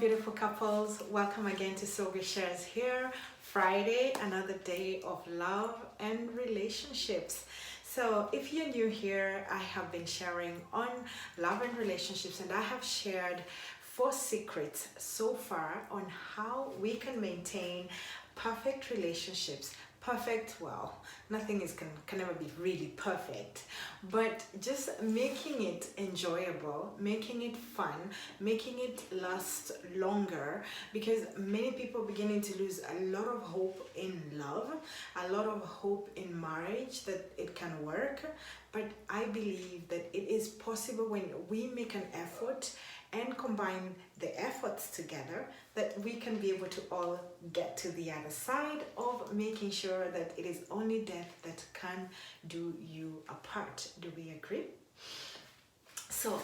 beautiful couples. Welcome again to Sylvia Shares here. Friday, another day of love and relationships. So if you're new here, I have been sharing on love and relationships, and I have shared 4 secrets so far on how we can maintain perfect relationships. Nothing can never be really perfect, but just making it enjoyable, making it fun, making it last longer, because many people are beginning to lose a lot of hope in love, a lot of hope in marriage that it can work. But I believe that it is possible when we make an effort and combine the efforts together, that we can be able to all get to the other side of making sure that it is only death that can do you apart. Do we agree? So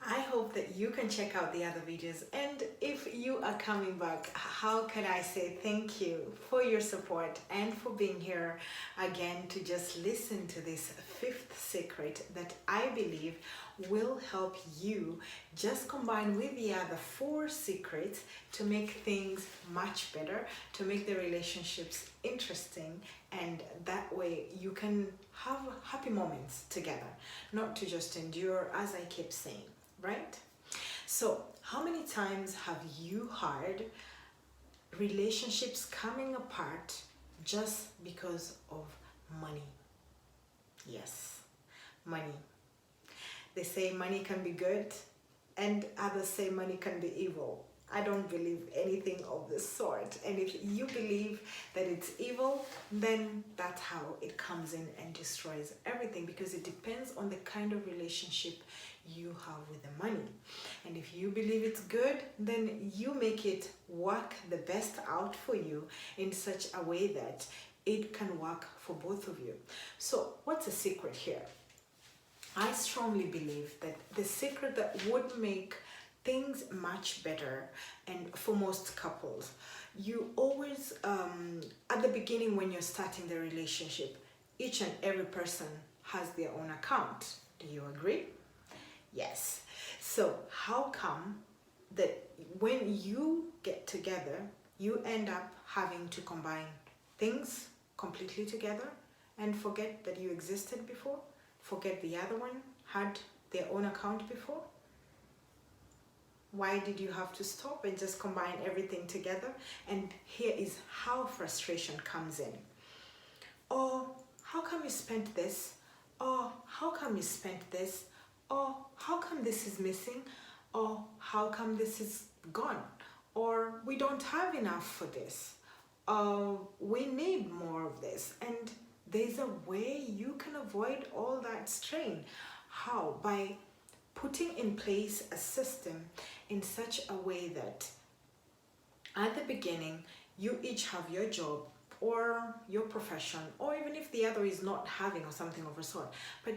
I hope that you can check out the other videos, and if you are coming back, how can I say thank you for your support and for being here again to just listen to this 5th secret that I believe will help you just combine with the other 4 secrets to make things much better, to make the relationships interesting, and that way you can have happy moments together, not to just endure, as I keep saying, right? So how many times have you heard relationships coming apart just because of money? Yes, money. They say money can be good, and others say money can be evil. I don't believe anything of the sort. And if you believe that it's evil, then that's how it comes in and destroys everything, because it depends on the kind of relationship you have with the money. And if you believe it's good, then you make it work the best out for you in such a way that it can work for both of you. So what's the secret here? I strongly believe that the secret that would make things much better, and for most couples, you always, at the beginning when you're starting the relationship, each and every person has their own account. Do you agree? Yes. So how come that when you get together, you end up having to combine things completely together and forget that you existed before? Forget the other one had their own account before? Why did you have to stop and just combine everything together? And here is how frustration comes in. Oh, how come you spent this? Oh, how come you spent this? Oh, how come this is missing? Oh, how come this is gone? Or we don't have enough for this. We need more of this. And there's a way you can avoid all that strain. How? By putting in place a system in such a way that at the beginning you each have your job or your profession, or even if the other is not having or something of a sort, but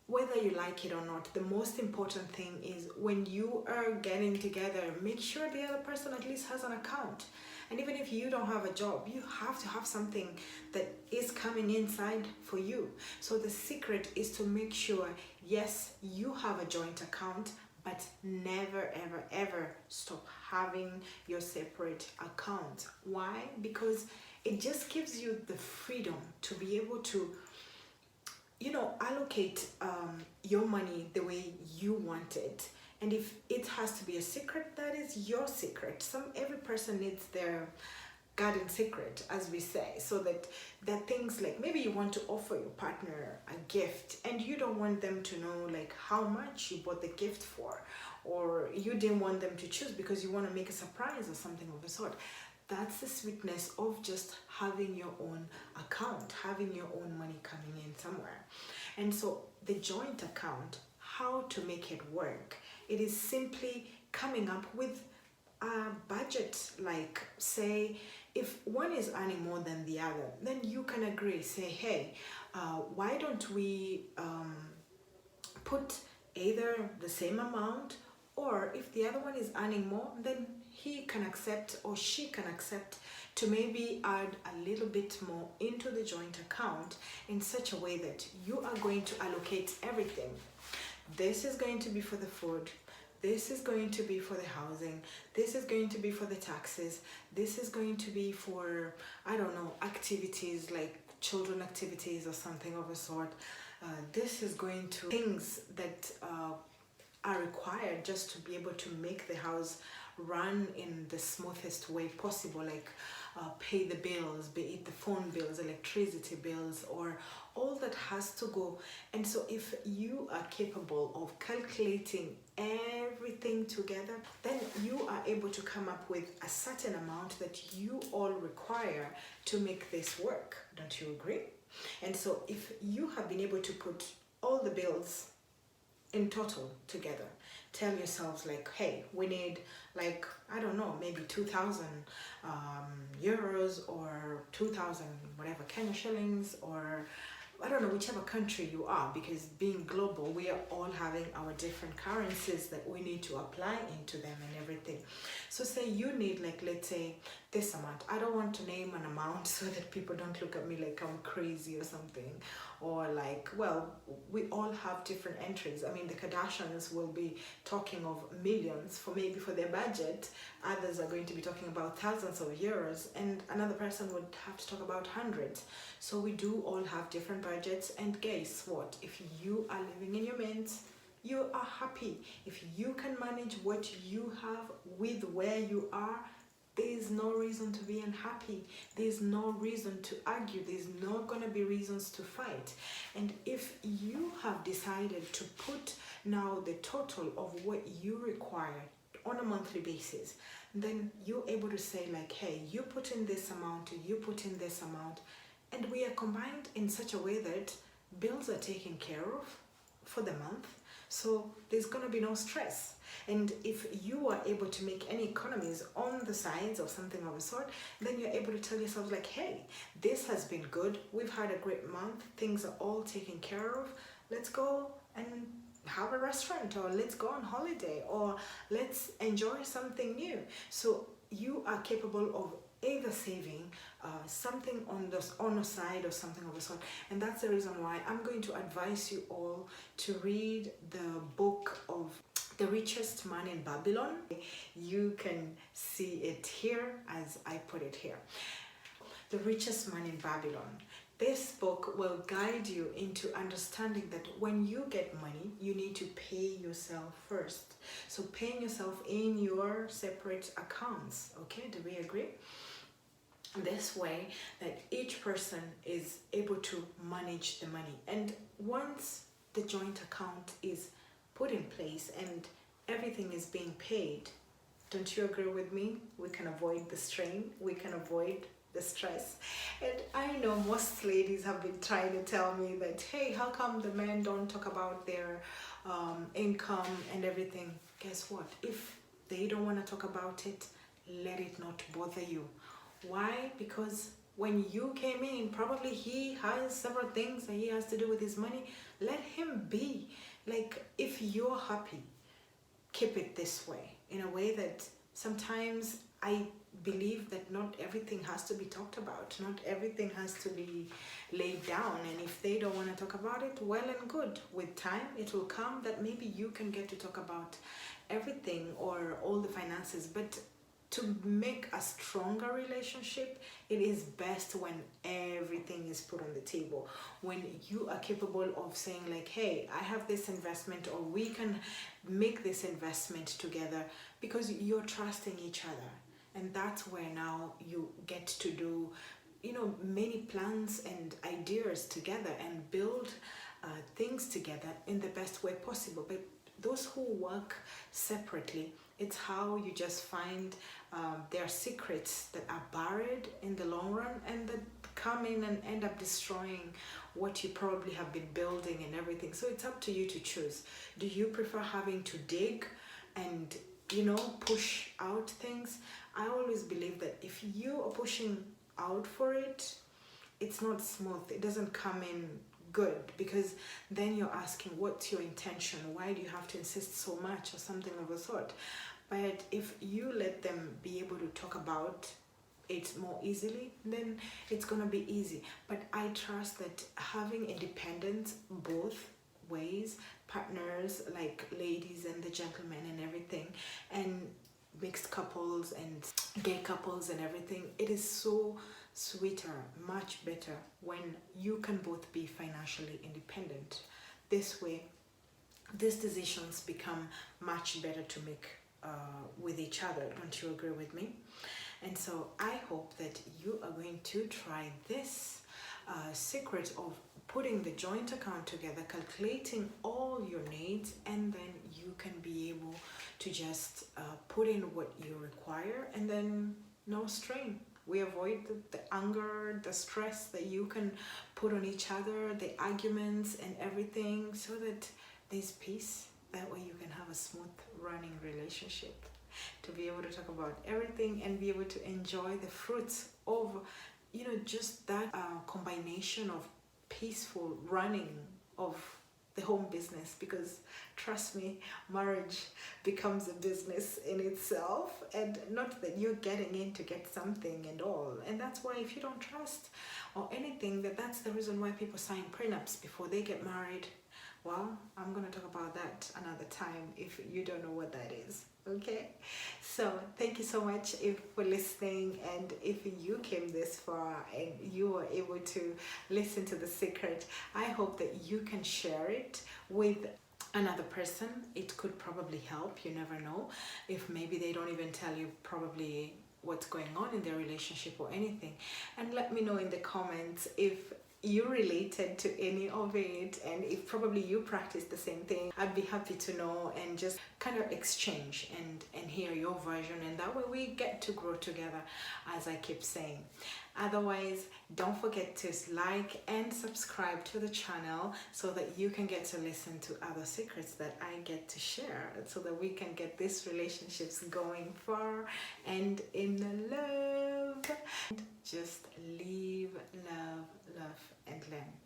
whether you like it or not, the most important thing is when you are getting together, make sure the other person at least has an account. And even if you don't have a job, you have to have something that is coming inside for you. So the secret is to make sure, yes, you have a joint account, but never, ever, ever stop having your separate account. Why? Because it just gives you the freedom to be able to, allocate your money the way you want it. And if it has to be a secret, that is your secret. Every person needs their garden secret, as we say, so that things like, maybe you want to offer your partner a gift and you don't want them to know like how much you bought the gift for, or you didn't want them to choose because you want to make a surprise or something of the sort. That's the sweetness of just having your own account, having your own money coming in somewhere. And so the joint account, how to make it work, it is simply coming up with a budget. Like, say, if one is earning more than the other, then you can agree, say, hey, why don't we put either the same amount, or if the other one is earning more, then he can accept or she can accept to maybe add a little bit more into the joint account in such a way that you are going to allocate everything. This is going to be for the food. this is going to be for the housing, this is going to be for the taxes, this is going to be for, I don't know, activities like children activities or something of a sort. This is going to things that are required just to be able to make the house run in the smoothest way possible, like pay the bills, be it the phone bills, electricity bills, or all that has to go. And so if you are capable of calculating everything together, then you are able to come up with a certain amount that you all require to make this work. Don't you agree? And so if you have been able to put all the bills in total together, tell yourselves like, hey, we need like, I don't know, maybe 2,000 euros or 2,000 whatever Kenya shillings, or I don't know, whichever country you are, because being global, we are all having our different currencies that we need to apply into them and everything. So say you need, like, let's say this amount. I don't want to name an amount so that people don't look at me like I'm crazy or something, or like, well, we all have different entries. I mean, the Kardashians will be talking of millions for maybe for their budget. Others are going to be talking about thousands of euros, and another person would have to talk about hundreds. So we do all have different budgets, and guess what? If you are living in your means, you are happy. If you can manage what you have with where you are, there is no reason to be unhappy. There's no reason to argue. There's not going to be reasons to fight. And if you have decided to put now the total of what you require on a monthly basis, then you're able to say like, hey, you put in this amount, you put in this amount, and we are combined in such a way that bills are taken care of for the month. So there's going to be no stress. And if you are able to make any economies on the sides or something of a sort, then you're able to tell yourself like, hey, this has been good. We've had a great month. Things are all taken care of. Let's go and have a restaurant, or let's go on holiday, or let's enjoy something new. So you are capable of either saving something on the side or something of a sort. And that's the reason why I'm going to advise you all to read the book of The Richest Man in Babylon. You can see it here as I put it here. The Richest Man in Babylon. This book will guide you into understanding that when you get money, you need to pay yourself first. So paying yourself in your separate accounts. Okay, do we agree? This way that each person is able to manage the money. And once the joint account is put in place and everything is being paid, don't you agree with me? We can avoid the strain, we can avoid the stress. And I know most ladies have been trying to tell me that, hey, how come the men don't talk about their income and everything? Guess what? If they don't want to talk about it, let it not bother you. Why? Because when you came in, probably he has several things that he has to do with his money. Let him be. Like, if you're happy, keep it this way, in a way that sometimes I believe that not everything has to be talked about. Not everything has to be laid down. And if they don't want to talk about it, well and good. With time, it will come that maybe you can get to talk about everything or all the finances. But to make a stronger relationship, it is best when everything is put on the table. When you are capable of saying like, hey, I have this investment, or we can make this investment together, because you're trusting each other. And that's where now you get to do, many plans and ideas together and build things together in the best way possible. But those who work separately, it's how you just find their secrets that are buried in the long run, and that come in and end up destroying what you probably have been building and everything. So it's up to you to choose. Do you prefer having to dig and push out things? I always believe that if you are pushing out for it, it's not smooth. It doesn't come in good, because then you're asking, what's your intention? Why do you have to insist so much, or something of the sort? But if you let them be able to talk about it more easily, then it's gonna be easy. But I trust that having independence both ways partners, like ladies and the gentlemen and everything, and mixed couples and gay couples and everything. It is so sweeter, much better when you can both be financially independent. This way, these decisions become much better to make with each other. Don't you agree with me? And so I hope that you are going to try this secret of putting the joint account together, calculating all your needs, and then you can be able to just put in what you require, and then no strain. We avoid the anger, the stress that you can put on each other, the arguments and everything, so that there's peace. That way you can have a smooth running relationship, to be able to talk about everything and be able to enjoy the fruits of, you know, just that combination of peaceful running of the home business. Because trust me, marriage becomes a business in itself, and not that you're getting in to get something and all. And that's why, if you don't trust or anything, that's the reason why people sign prenups before they get married. Well, I'm going to talk about that another time if you don't know what that is. Okay, so thank you so much for listening, and if you came this far and you were able to listen to the secret, I hope that you can share it with another person. It could probably help. You never know. If maybe they don't even tell you probably what's going on in their relationship or anything. And let me know in the comments if you related to any of it, and if probably you practice the same thing. I'd be happy to know and just kind of exchange and hear your version, and that way we get to grow together, as I keep saying. Otherwise, don't forget to like and subscribe to the channel so that you can get to listen to other secrets that I get to share, so that we can get these relationships going far and in love. Just live, love, and learn.